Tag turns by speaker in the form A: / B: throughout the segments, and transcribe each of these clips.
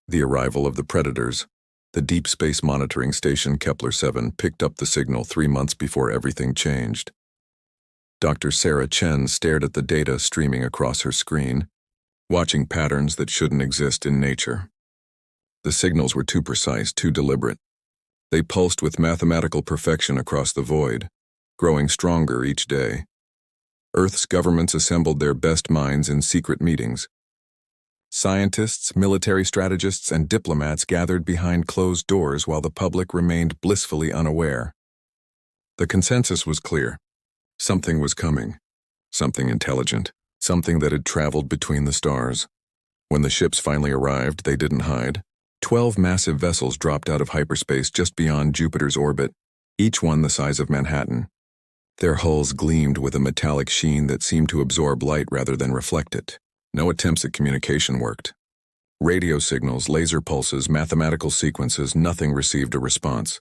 A: The arrival of the predators. The Deep Space Monitoring Station Kepler-7 picked up the signal 3 months before everything changed. Dr. Sarah Chen stared at the data streaming across her screen, watching patterns that shouldn't exist in nature. The signals were too precise, too deliberate. They pulsed with mathematical perfection across the void, growing stronger each day. Earth's governments assembled their best minds in secret meetings. Scientists, military strategists, and diplomats gathered behind closed doors while the public remained blissfully unaware. The consensus was clear. Something was coming. Something intelligent. Something that had traveled between the stars. When the ships finally arrived, they didn't hide. 12 massive vessels dropped out of hyperspace just beyond Jupiter's orbit, each one the size of Manhattan. Their hulls gleamed with a metallic sheen that seemed to absorb light rather than reflect it. No attempts at communication worked. Radio signals, laser pulses, mathematical sequences, nothing received a response.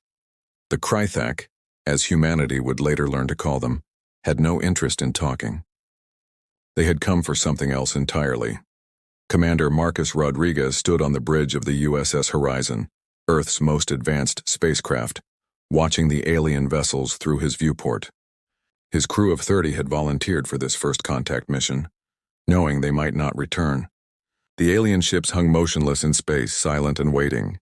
A: The Krythak, as humanity would later learn to call them, had no interest in talking. They had come for something else entirely. Commander Marcus Rodriguez stood on the bridge of the USS Horizon, Earth's most advanced spacecraft, watching the alien vessels through his viewport. His crew of 30 had volunteered for this first contact mission, knowing they might not return. The alien ships hung motionless in space, silent and waiting.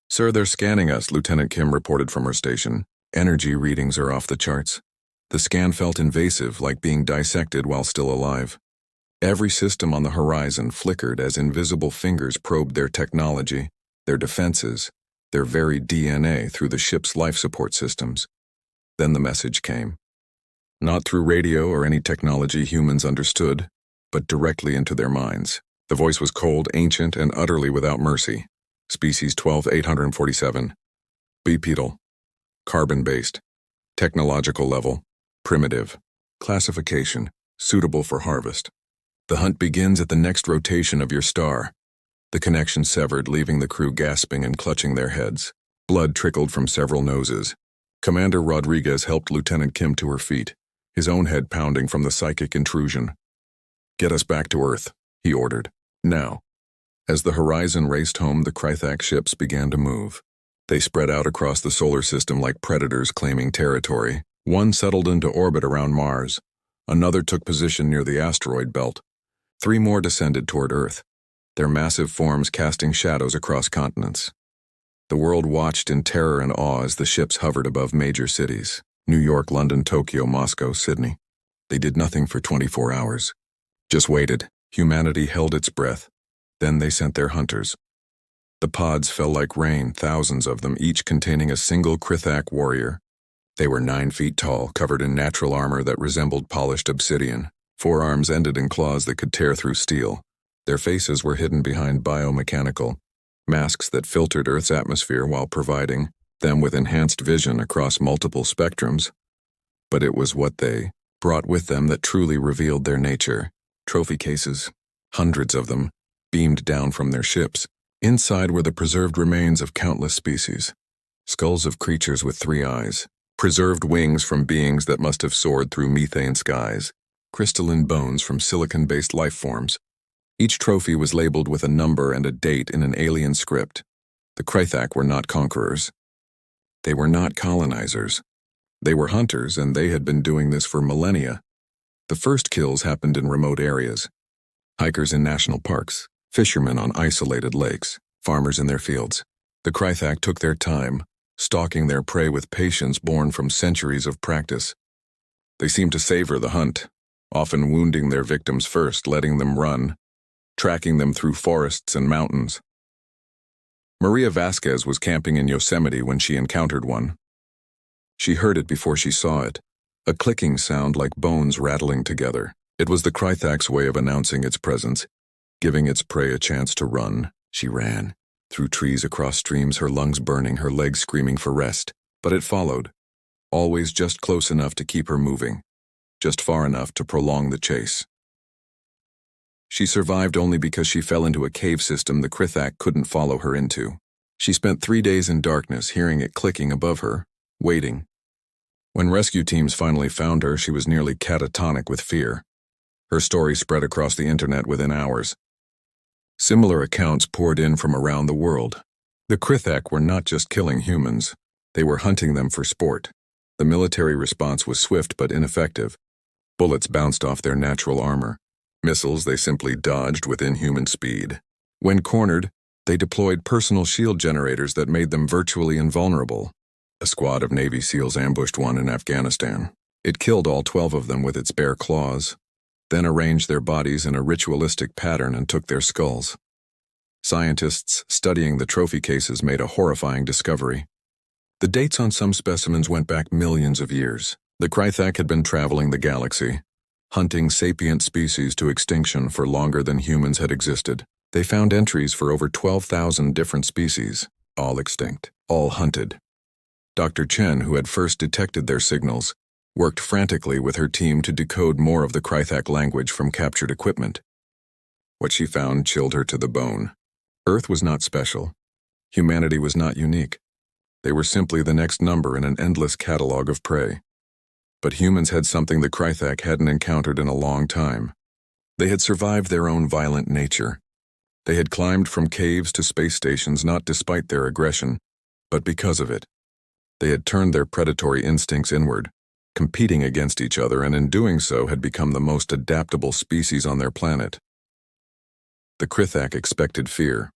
A: "Sir, they're scanning us," Lieutenant Kim reported from her station. "Energy readings are off the charts." The scan felt invasive, like being dissected while still alive. Every system on the horizon flickered as invisible fingers probed their technology, their defenses, their very DNA through the ship's life support systems. Then the message came. Not through radio or any technology humans understood, but directly into their minds. The voice was cold, ancient, and utterly without mercy. Species 12847. Bipedal. Carbon-based. Technological level. Primitive. Classification. Suitable for harvest. The hunt begins at the next rotation of your star. The connection severed, leaving the crew gasping and clutching their heads. Blood trickled from several noses. Commander Rodriguez helped Lieutenant Kim to her feet, his own head pounding from the psychic intrusion. "Get us back to Earth," he ordered. "Now." As the horizon raced home, the Krythak ships began to move. They spread out across the solar system like predators claiming territory. One settled into orbit around Mars. Another took position near the asteroid belt. 3 more descended toward Earth, their massive forms casting shadows across continents. The world watched in terror and awe as the ships hovered above major cities: New York, London, Tokyo, Moscow, Sydney. They did nothing for 24 hours. Just waited. Humanity held its breath. Then they sent their hunters. The pods fell like rain, thousands of them, each containing a single Krythak warrior. They were 9 feet tall, covered in natural armor that resembled polished obsidian. Forearms ended in claws that could tear through steel. Their faces were hidden behind biomechanical masks that filtered Earth's atmosphere while providing them with enhanced vision across multiple spectrums. But it was what they brought with them that truly revealed their nature. Trophy cases, hundreds of them, beamed down from their ships. Inside were the preserved remains of countless species. Skulls of creatures with 3 eyes. Preserved wings from beings that must have soared through methane skies. Crystalline bones from silicon-based life forms. Each trophy was labeled with a number and a date in an alien script. The Krythak were not conquerors. They were not colonizers. They were hunters, and they had been doing this for millennia. The first kills happened in remote areas. Hikers in national parks, fishermen on isolated lakes, farmers in their fields. The Krythak took their time, stalking their prey with patience born from centuries of practice. They seemed to savor the hunt, often wounding their victims first, letting them run, tracking them through forests and mountains. Maria Vasquez was camping in Yosemite when she encountered one. She heard it before she saw it, a clicking sound like bones rattling together. It was the Krythak's way of announcing its presence, giving its prey a chance to run. She ran, through trees, across streams, her lungs burning, her legs screaming for rest. But it followed, always just close enough to keep her moving, just far enough to prolong the chase. She survived only because she fell into a cave system the Krythak couldn't follow her into. She spent 3 days in darkness, hearing it clicking above her, waiting. When rescue teams finally found her, she was nearly catatonic with fear. Her story spread across the internet within hours. Similar accounts poured in from around the world. The Krithak were not just killing humans, they were hunting them for sport. The military response was swift but ineffective. Bullets bounced off their natural armor. Missiles they simply dodged with inhuman speed. When cornered, they deployed personal shield generators that made them virtually invulnerable. A squad of Navy SEALs ambushed one in Afghanistan. It killed all 12 of them with its bare claws, then arranged their bodies in a ritualistic pattern and took their skulls. Scientists studying the trophy cases made a horrifying discovery. The dates on some specimens went back millions of years. The Krithak had been traveling the galaxy, hunting sapient species to extinction for longer than humans had existed. They found entries for over 12,000 different species, all extinct, all hunted. Dr. Chen, who had first detected their signals, worked frantically with her team to decode more of the Krithak language from captured equipment. What she found chilled her to the bone. Earth was not special. Humanity was not unique. They were simply the next number in an endless catalog of prey. But humans had something the Krithak hadn't encountered in a long time. They had survived their own violent nature. They had climbed from caves to space stations not despite their aggression, but because of it. They had turned their predatory instincts inward, competing against each other, and in doing so had become the most adaptable species on their planet. The Krithak expected fear.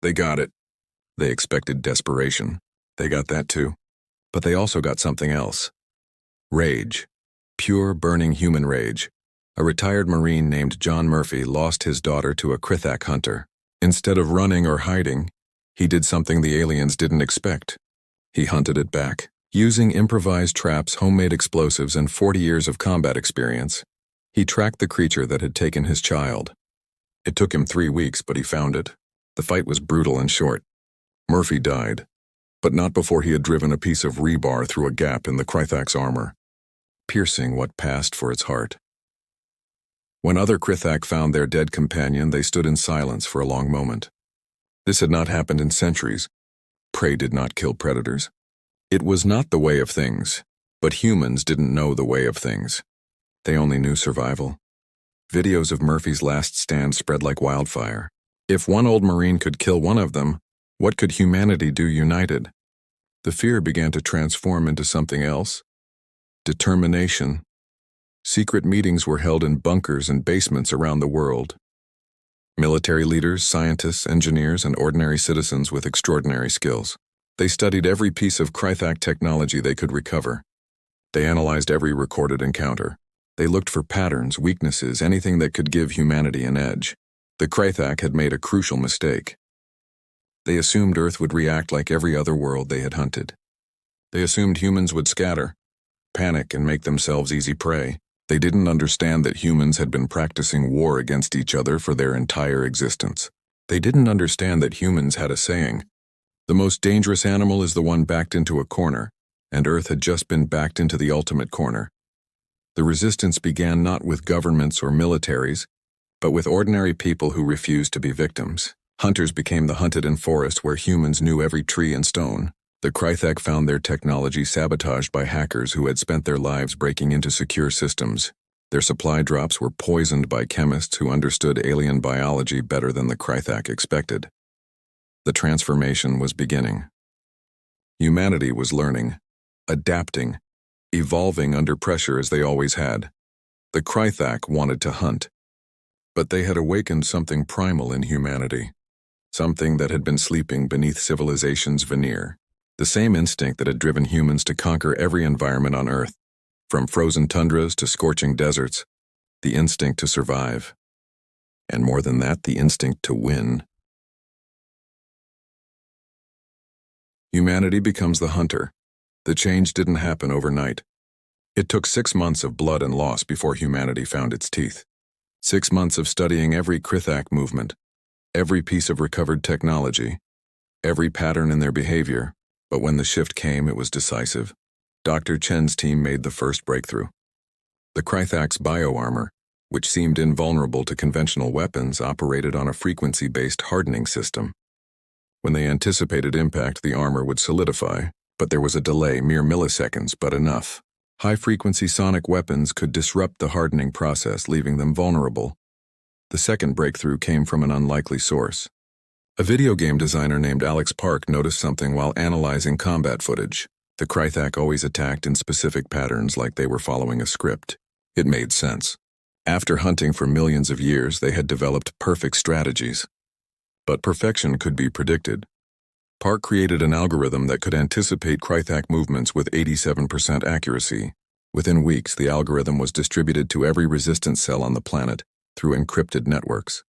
A: They got it. They expected desperation. They got that too. But they also got something else. Rage. Pure, burning human rage. A retired Marine named John Murphy lost his daughter to a Krithak hunter. Instead of running or hiding, he did something the aliens didn't expect. He hunted it back. Using improvised traps, homemade explosives, and 40 years of combat experience, he tracked the creature that had taken his child. It took him 3 weeks, but he found it. The fight was brutal and short. Murphy died, but not before he had driven a piece of rebar through a gap in the Krithak's armor, piercing what passed for its heart. When other Krithak found their dead companion, they stood in silence for a long moment. This had not happened in centuries. Prey did not kill predators. It was not the way of things, but humans didn't know the way of things. They only knew survival. Videos of Murphy's last stand spread like wildfire. If one old Marine could kill one of them, what could humanity do united? The fear began to transform into something else. Determination. Secret meetings were held in bunkers and basements around the world. Military leaders, scientists, engineers, and ordinary citizens with extraordinary skills. They studied every piece of Krithak technology they could recover. They analyzed every recorded encounter. They looked for patterns, weaknesses, anything that could give humanity an edge. The Krithak had made a crucial mistake. They assumed Earth would react like every other world they had hunted. They assumed humans would scatter, panic, and make themselves easy prey. They didn't understand that humans had been practicing war against each other for their entire existence. They didn't understand that humans had a saying, "The most dangerous animal is the one backed into a corner," and Earth had just been backed into the ultimate corner. The resistance began not with governments or militaries, but with ordinary people who refused to be victims. Hunters became the hunted in forests where humans knew every tree and stone. The Krithak found their technology sabotaged by hackers who had spent their lives breaking into secure systems. Their supply drops were poisoned by chemists who understood alien biology better than the Krithak expected. The transformation was beginning. Humanity was learning, adapting, evolving under pressure as they always had. The Krithak wanted to hunt, but they had awakened something primal in humanity, something that had been sleeping beneath civilization's veneer. The same instinct that had driven humans to conquer every environment on Earth, from frozen tundras to scorching deserts, the instinct to survive. And more than that, the instinct to win. Humanity becomes the hunter. The change didn't happen overnight. It took 6 months of blood and loss before humanity found its teeth. 6 months of studying every Krithak movement, every piece of recovered technology, every pattern in their behavior. But when the shift came, it was decisive. Dr. Chen's team made the first breakthrough. The Krithak's bioarmor, which seemed invulnerable to conventional weapons, operated on a frequency-based hardening system. When they anticipated impact, the armor would solidify, but there was a delay, mere milliseconds, but enough. High-frequency sonic weapons could disrupt the hardening process, leaving them vulnerable. The second breakthrough came from an unlikely source. A video game designer named Alex Park noticed something while analyzing combat footage. The Krythak always attacked in specific patterns like they were following a script. It made sense. After hunting for millions of years, they had developed perfect strategies. But perfection could be predicted. Park created an algorithm that could anticipate Krythak movements with 87% accuracy. Within weeks, the algorithm was distributed to every resistance cell on the planet through encrypted networks.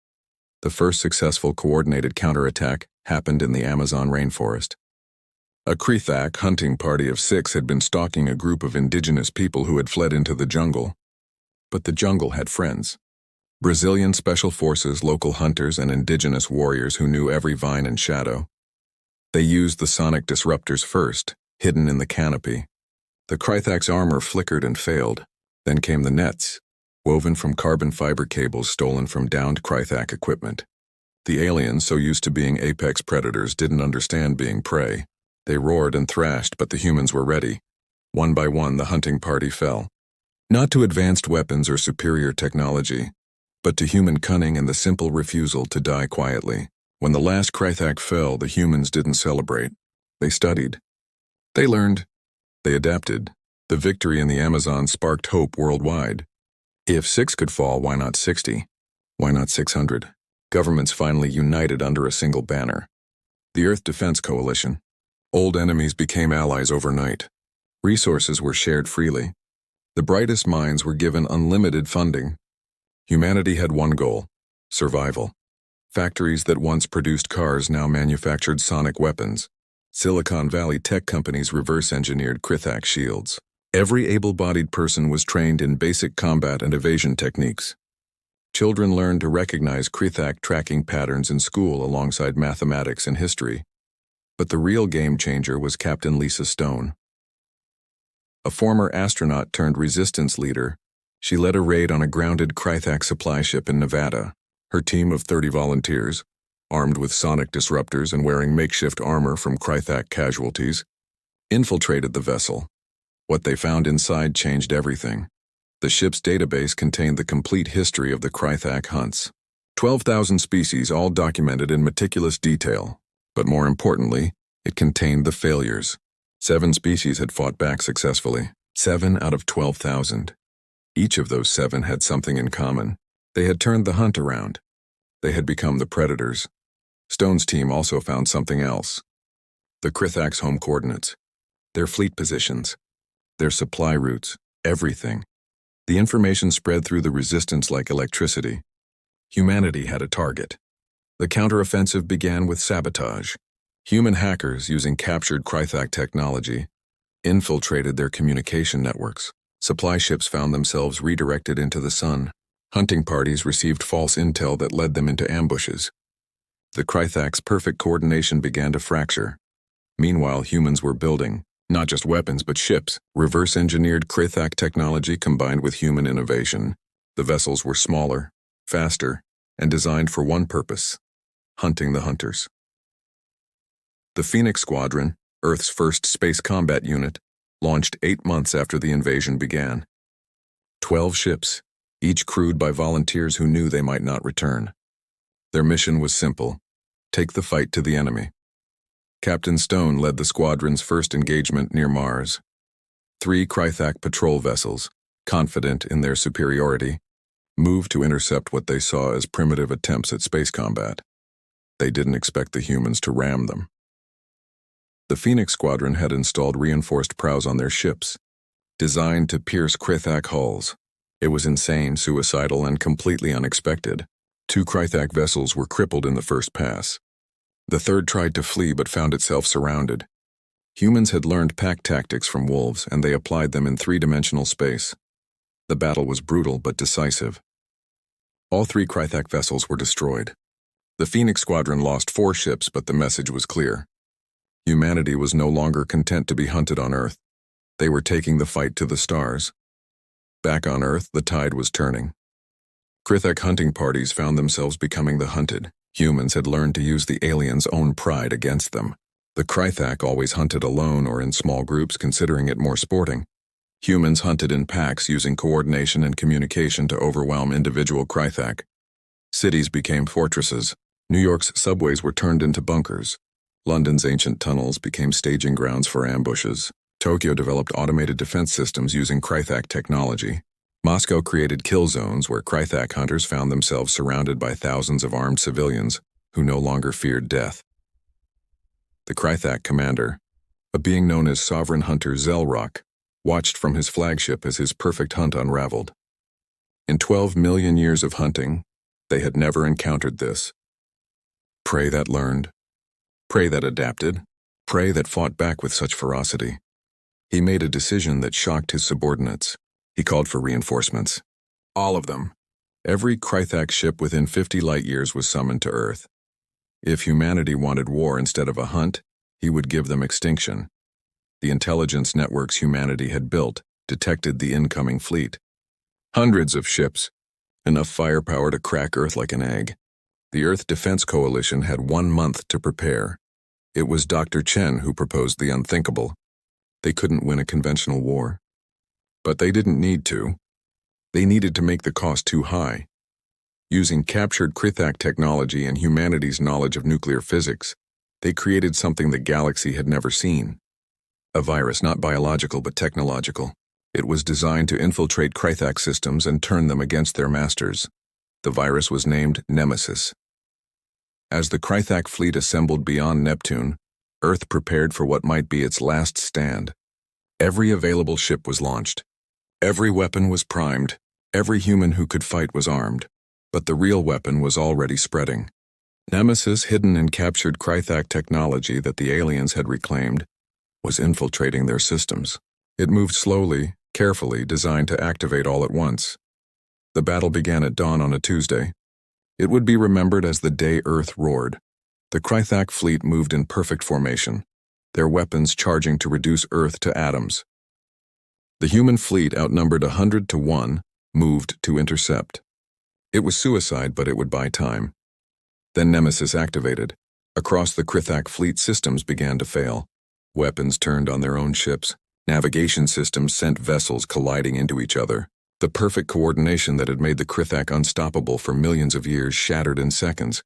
A: The first successful coordinated counterattack happened in the Amazon rainforest. A Krythak hunting party of 6 had been stalking a group of indigenous people who had fled into the jungle. But the jungle had friends. Brazilian special forces, local hunters, and indigenous warriors who knew every vine and shadow. They used the sonic disruptors first, hidden in the canopy. The Krythak's armor flickered and failed. Then came the nets, woven from carbon fiber cables stolen from downed Krythak equipment. The aliens, so used to being apex predators, didn't understand being prey. They roared and thrashed, but the humans were ready. One by one, the hunting party fell. Not to advanced weapons or superior technology, but to human cunning and the simple refusal to die quietly. When the last Krythak fell, the humans didn't celebrate. They studied. They learned. They adapted. The victory in the Amazon sparked hope worldwide. If 6 could fall, why not 60? Why not 600? Governments finally united under a single banner. The Earth Defense Coalition. Old enemies became allies overnight. Resources were shared freely. The brightest minds were given unlimited funding. Humanity had one goal: survival. Factories that once produced cars now manufactured sonic weapons. Silicon Valley tech companies reverse-engineered Krythak shields. Every able-bodied person was trained in basic combat and evasion techniques. Children learned to recognize Krythak tracking patterns in school alongside mathematics and history. But the real game-changer was Captain Lisa Stone. A former astronaut turned resistance leader, she led a raid on a grounded Krythak supply ship in Nevada. Her team of 30 volunteers, armed with sonic disruptors and wearing makeshift armor from Krythak casualties, infiltrated the vessel. What they found inside changed everything. The ship's database contained the complete history of the Krythak hunts. 12,000 species, all documented in meticulous detail. But more importantly, it contained the failures. 7 species had fought back successfully. 7 out of 12,000. Each of those 7 had something in common. They had turned the hunt around. They had become the predators. Stone's team also found something else. The Krythak's home coordinates. Their fleet positions. Their supply routes. Everything. The information spread through the resistance like electricity. Humanity had a target. The counteroffensive began with sabotage. Human hackers, using captured Krythak technology, infiltrated their communication networks. Supply ships found themselves redirected into the sun. Hunting parties received false intel that led them into ambushes. The Krythak's perfect coordination began to fracture. Meanwhile, humans were building, not just weapons but ships. Reverse-engineered Krythak technology combined with human innovation. The vessels were smaller, faster, and designed for one purpose: hunting the hunters. The Phoenix Squadron, Earth's first space combat unit, launched 8 months after the invasion began. 12 ships, each crewed by volunteers who knew they might not return. Their mission was simple: take the fight to the enemy. Captain Stone led the squadron's first engagement near Mars. 3 Krythak patrol vessels, confident in their superiority, moved to intercept what they saw as primitive attempts at space combat. They didn't expect the humans to ram them. The Phoenix Squadron had installed reinforced prows on their ships, designed to pierce Krythak hulls. It was insane, suicidal, and completely unexpected. 2 Krythak vessels were crippled in the first pass. The third tried to flee but found itself surrounded. Humans had learned pack tactics from wolves, and they applied them in 3-dimensional space. The battle was brutal but decisive. All 3 Krythak vessels were destroyed. The Phoenix Squadron lost 4 ships, but the message was clear. Humanity was no longer content to be hunted on Earth. They were taking the fight to the stars. Back on Earth, the tide was turning. Krythak hunting parties found themselves becoming the hunted. Humans had learned to use the aliens' own pride against them. The Krythak always hunted alone or in small groups, considering it more sporting. Humans hunted in packs, using coordination and communication to overwhelm individual Krythak. Cities became fortresses. New York's subways were turned into bunkers. London's ancient tunnels became staging grounds for ambushes. Tokyo developed automated defense systems using Krythak technology. Moscow created kill zones where Krythak hunters found themselves surrounded by thousands of armed civilians who no longer feared death. The Krythak commander, a being known as Sovereign Hunter Zelrok, watched from his flagship as his perfect hunt unraveled. In 12 million years of hunting, they had never encountered this. Prey that learned, prey that adapted, prey that fought back with such ferocity. He made a decision that shocked his subordinates. He called for reinforcements. All of them. Every Krythak ship within 50 light-years was summoned to Earth. If humanity wanted war instead of a hunt, he would give them extinction. The intelligence networks humanity had built detected the incoming fleet. Hundreds of ships, enough firepower to crack Earth like an egg. The Earth Defense Coalition had 1 month to prepare. It was Dr. Chen who proposed the unthinkable. They couldn't win a conventional war. But they didn't need to. They needed to make the cost too high. Using captured Krythak technology and humanity's knowledge of nuclear physics, they created something the galaxy had never seen. A virus, not biological but technological. It was designed to infiltrate Krythak systems and turn them against their masters. The virus was named Nemesis. As the Krythak fleet assembled beyond Neptune, Earth prepared for what might be its last stand. Every available ship was launched. Every weapon was primed. Every human who could fight was armed. But the real weapon was already spreading. Nemesis, hidden in captured Krythak technology that the aliens had reclaimed, was infiltrating their systems. It moved slowly, carefully, designed to activate all at once. The battle began at dawn on a Tuesday. It would be remembered as the day Earth roared. The Krythak fleet moved in perfect formation, their weapons charging to reduce Earth to atoms. The human fleet, outnumbered 100 to 1, moved to intercept. It was suicide, but it would buy time. Then Nemesis activated. Across the Krythak fleet, systems began to fail. Weapons turned on their own ships. Navigation systems sent vessels colliding into each other. The perfect coordination that had made the Krythak unstoppable for millions of years shattered in seconds.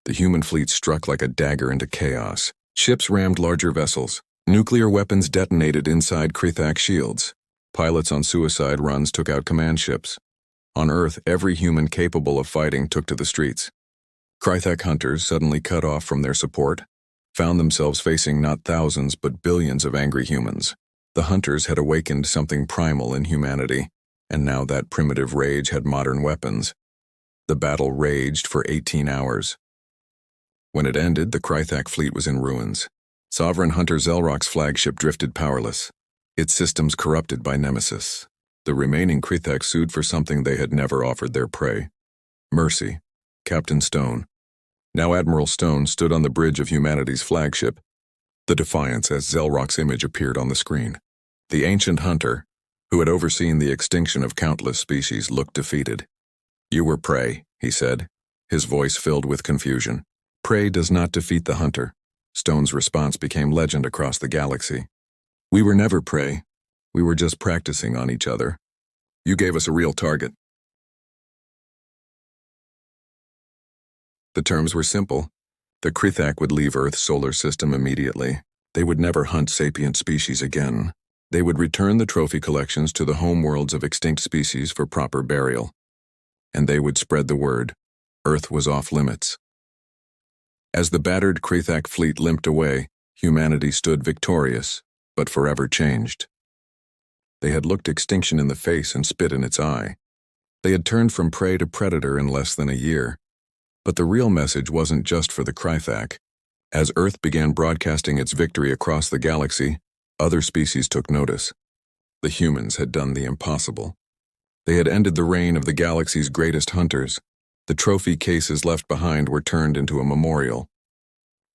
A: The human fleet struck like a dagger into chaos. Ships rammed larger vessels. Nuclear weapons detonated inside Krythak shields. Pilots on suicide runs took out command ships. On Earth, every human capable of fighting took to the streets. Krythak hunters, suddenly cut off from their support, found themselves facing not thousands but billions of angry humans. The hunters had awakened something primal in humanity, and now that primitive rage had modern weapons. The battle raged for 18 hours. When it ended, the Krythak fleet was in ruins. Sovereign Hunter Zelrok's flagship drifted powerless, its systems corrupted by Nemesis. The remaining Krythak sued for something they had never offered their prey: mercy. Captain Stone, now Admiral Stone, stood on the bridge of humanity's flagship, the Defiance, as Zelrok's image appeared on the screen. The ancient hunter, who had overseen the extinction of countless species, looked defeated. "You were prey," he said, his voice filled with confusion. "Prey does not defeat the hunter." Stone's response became legend across the galaxy. "We were never prey. We were just practicing on each other. You gave us a real target." The terms were simple. The Krythak would leave Earth's solar system immediately. They would never hunt sapient species again. They would return the trophy collections to the homeworlds of extinct species for proper burial. And they would spread the word: Earth was off limits. As the battered Krythak fleet limped away, humanity stood victorious, but forever changed. They had looked extinction in the face and spit in its eye. They had turned from prey to predator in less than a year. But the real message wasn't just for the Krythak. As Earth began broadcasting its victory across the galaxy, other species took notice. The humans had done the impossible. They had ended the reign of the galaxy's greatest hunters. The trophy cases left behind were turned into a memorial.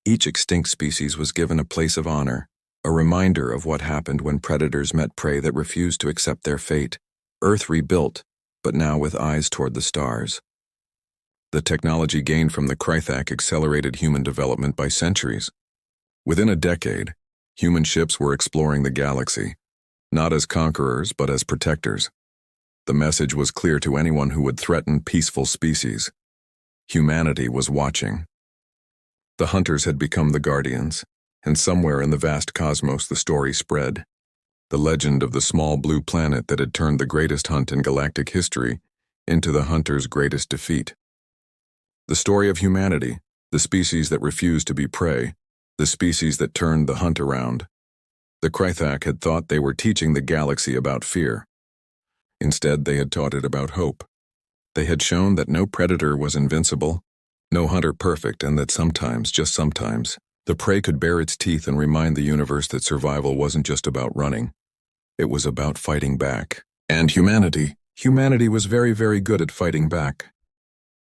A: Each extinct species was given a place of honor, a reminder of what happened when predators met prey that refused to accept their fate. Earth rebuilt, but now with eyes toward the stars. The technology gained from the Krythak accelerated human development by centuries. Within a decade, human ships were exploring the galaxy, not as conquerors but as protectors. The message was clear to anyone who would threaten peaceful species: Humanity was watching. The hunters had become the guardians, and somewhere in the vast cosmos the story spread. The legend of the small blue planet that had turned the greatest hunt in galactic history into the hunter's greatest defeat. The story of humanity, the species that refused to be prey, the species that turned the hunt around. The Krythak had thought they were teaching the galaxy about fear. Instead, they had taught it about hope. They had shown that no predator was invincible, no hunter perfect, and that sometimes, just sometimes, the prey could bare its teeth and remind the universe that survival wasn't just about running. It was about fighting back. And humanity was very, very good at fighting back.